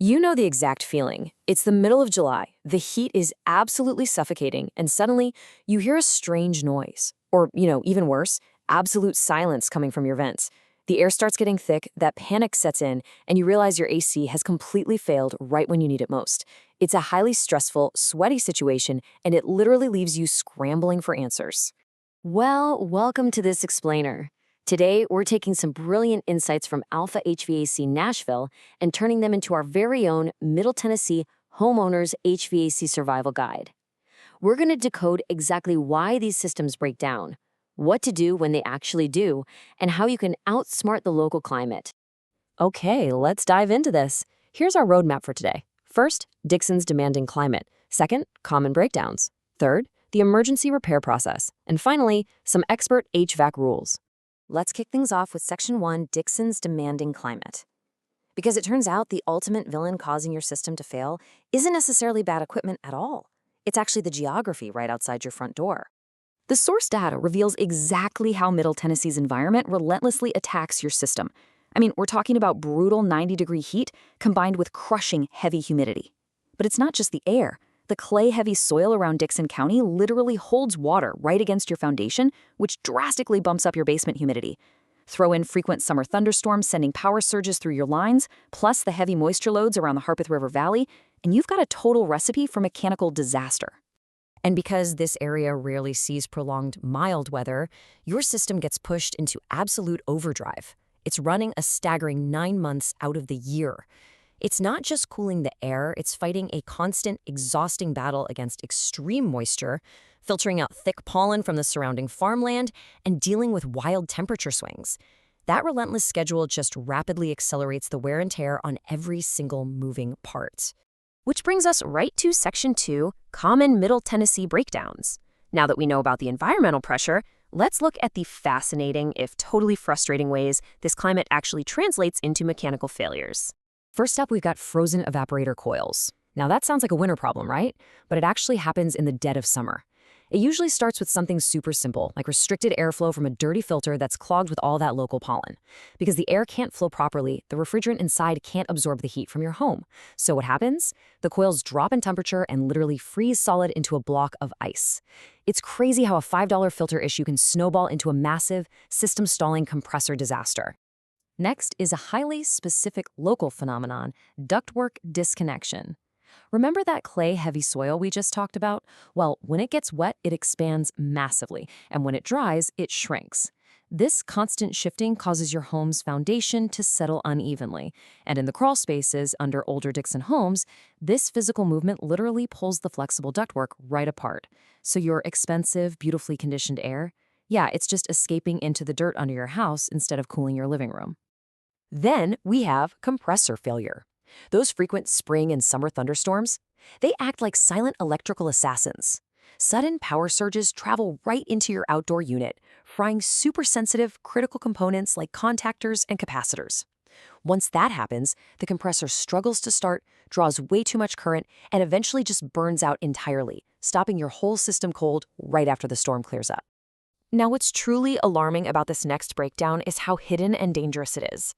You know the exact feeling. It's the middle of July. The heat is absolutely suffocating, and suddenly you hear a strange noise. Or, even worse, absolute silence coming from your vents. The air starts getting thick, that panic sets in, and you realize your AC has completely failed right when you need it most. It's a highly stressful, sweaty situation, and it literally leaves you scrambling for answers. Well, welcome to this explainer. Today, we're taking some brilliant insights from Alpha HVAC Nashville and turning them into our very own Middle Tennessee Homeowners HVAC Survival Guide. We're going to decode exactly why these systems break down, what to do when they actually do, and how you can outsmart the local climate. Okay, let's dive into this. Here's our roadmap for today. First, Dickson's demanding climate. Second, common breakdowns. Third, the emergency repair process. And finally, some expert HVAC rules. Let's kick things off with Section 1, Dickson's demanding climate. Because it turns out the ultimate villain causing your system to fail isn't necessarily bad equipment at all. It's actually the geography right outside your front door. The source data reveals exactly how Middle Tennessee's environment relentlessly attacks your system. We're talking about brutal 90-degree heat combined with crushing heavy humidity. But it's not just the air. The clay-heavy soil around Dickson County literally holds water right against your foundation, which drastically bumps up your basement humidity. Throw in frequent summer thunderstorms sending power surges through your lines, plus the heavy moisture loads around the Harpeth River Valley, and you've got a total recipe for mechanical disaster. And because this area rarely sees prolonged mild weather, your system gets pushed into absolute overdrive. It's running a staggering 9 months out of the year. It's not just cooling the air, it's fighting a constant, exhausting battle against extreme moisture, filtering out thick pollen from the surrounding farmland, and dealing with wild temperature swings. That relentless schedule just rapidly accelerates the wear and tear on every single moving part. Which brings us right to Section 2, Common Middle Tennessee Breakdowns. Now that we know about the environmental pressure, let's look at the fascinating, if totally frustrating ways this climate actually translates into mechanical failures. First up, we've got frozen evaporator coils. Now that sounds like a winter problem, right? But it actually happens in the dead of summer. It usually starts with something super simple, like restricted airflow from a dirty filter that's clogged with all that local pollen. Because the air can't flow properly, the refrigerant inside can't absorb the heat from your home. So what happens? The coils drop in temperature and literally freeze solid into a block of ice. It's crazy how a $5 filter issue can snowball into a massive, system-stalling compressor disaster. Next is a highly specific local phenomenon, ductwork disconnection. Remember that clay-heavy soil we just talked about? Well, when it gets wet, it expands massively, and when it dries, it shrinks. This constant shifting causes your home's foundation to settle unevenly, and in the crawl spaces under older Dickson homes, this physical movement literally pulls the flexible ductwork right apart. So your expensive, beautifully conditioned air, it's just escaping into the dirt under your house instead of cooling your living room. Then we have compressor failure. Those frequent spring and summer thunderstorms, they act like silent electrical assassins. Sudden power surges travel right into your outdoor unit, frying super sensitive, critical components like contactors and capacitors. Once that happens, the compressor struggles to start, draws way too much current, and eventually just burns out entirely, stopping your whole system cold right after the storm clears up. Now, what's truly alarming about this next breakdown is how hidden and dangerous it is.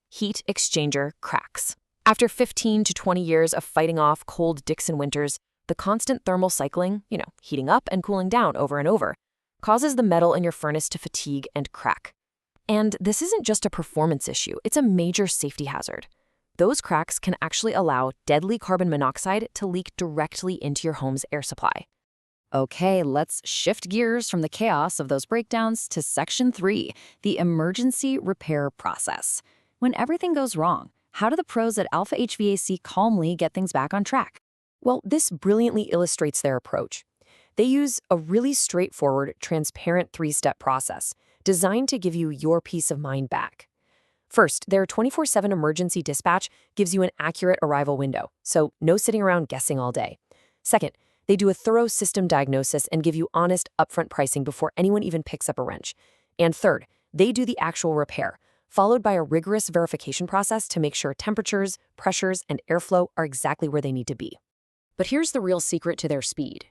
Heat exchanger cracks. After 15 to 20 years of fighting off cold Dickson winters, the constant thermal cycling, heating up and cooling down over and over, causes the metal in your furnace to fatigue and crack. And this isn't just a performance issue, it's a major safety hazard. Those cracks can actually allow deadly carbon monoxide to leak directly into your home's air supply. Okay, let's shift gears from the chaos of those breakdowns to Section 3, the emergency repair process. When everything goes wrong, how do the pros at Alpha HVAC calmly get things back on track? Well, this brilliantly illustrates their approach. They use a really straightforward, transparent 3-step process designed to give you your peace of mind back. First, their 24/7 emergency dispatch gives you an accurate arrival window, so no sitting around guessing all day. Second, they do a thorough system diagnosis and give you honest, upfront pricing before anyone even picks up a wrench. And third, they do the actual repair, followed by a rigorous verification process to make sure temperatures, pressures, and airflow are exactly where they need to be. But here's the real secret to their speed.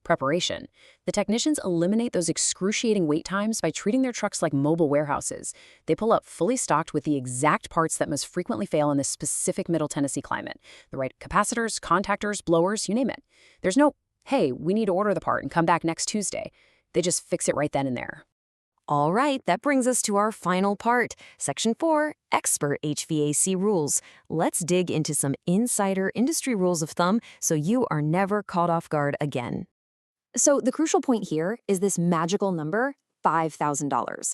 Preparation. The technicians eliminate those excruciating wait times by treating their trucks like mobile warehouses. They pull up fully stocked with the exact parts that most frequently fail in this specific Middle Tennessee climate. The right capacitors, contactors, blowers, you name it. There's no, hey, we need to order the part and come back next Tuesday. They just fix it right then and there. All right, that brings us to our final part, Section 4, Expert HVAC Rules. Let's dig into some insider industry rules of thumb so you are never caught off guard again. So the crucial point here is this magical number, $5,000.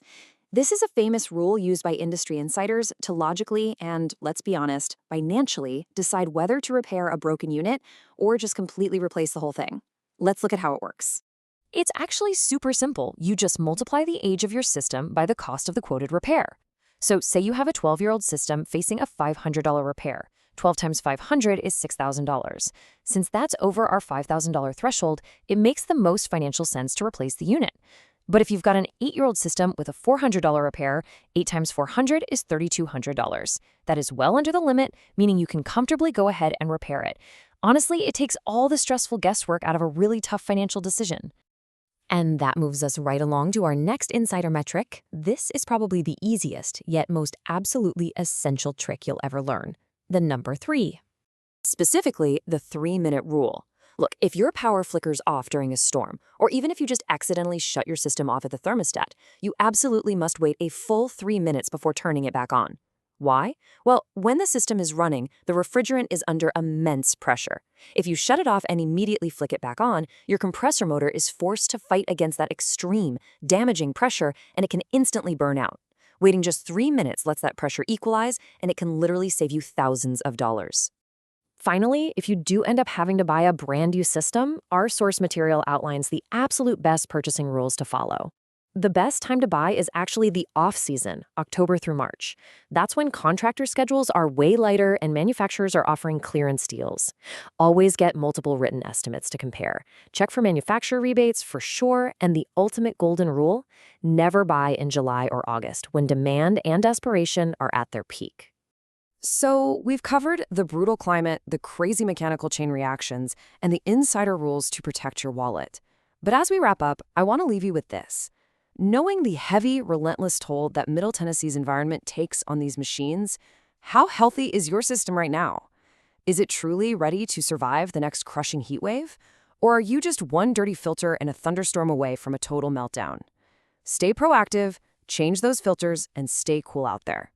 This is a famous rule used by industry insiders to logically and, let's be honest, financially decide whether to repair a broken unit or just completely replace the whole thing. Let's look at how it works. It's actually super simple. You just multiply the age of your system by the cost of the quoted repair. So say you have a 12-year-old system facing a $500 repair. 12 times 500 is $6,000. Since that's over our $5,000 threshold, it makes the most financial sense to replace the unit. But if you've got an 8-year-old system with a $400 repair, 8 times 400 is $3,200. That is well under the limit, meaning you can comfortably go ahead and repair it. Honestly, it takes all the stressful guesswork out of a really tough financial decision. And that moves us right along to our next insider metric. This is probably the easiest, yet most absolutely essential trick you'll ever learn. The number 3. Specifically, the 3-minute rule. Look, if your power flickers off during a storm, or even if you just accidentally shut your system off at the thermostat, you absolutely must wait a full 3 minutes before turning it back on. Why? Well, when the system is running, the refrigerant is under immense pressure. If you shut it off and immediately flick it back on, your compressor motor is forced to fight against that extreme, damaging pressure, and it can instantly burn out. Waiting just 3 minutes lets that pressure equalize, and it can literally save you thousands of dollars. Finally, if you do end up having to buy a brand new system, our source material outlines the absolute best purchasing rules to follow. The best time to buy is actually the off-season, October through March. That's when contractor schedules are way lighter and manufacturers are offering clearance deals. Always get multiple written estimates to compare. Check for manufacturer rebates for sure, and the ultimate golden rule, never buy in July or August when demand and desperation are at their peak. So we've covered the brutal climate, the crazy mechanical chain reactions, and the insider rules to protect your wallet. But as we wrap up, I want to leave you with this. Knowing the heavy, relentless toll that Middle Tennessee's environment takes on these machines, how healthy is your system right now? Is it truly ready to survive the next crushing heat wave? Or are you just one dirty filter and a thunderstorm away from a total meltdown? Stay proactive, change those filters, and stay cool out there.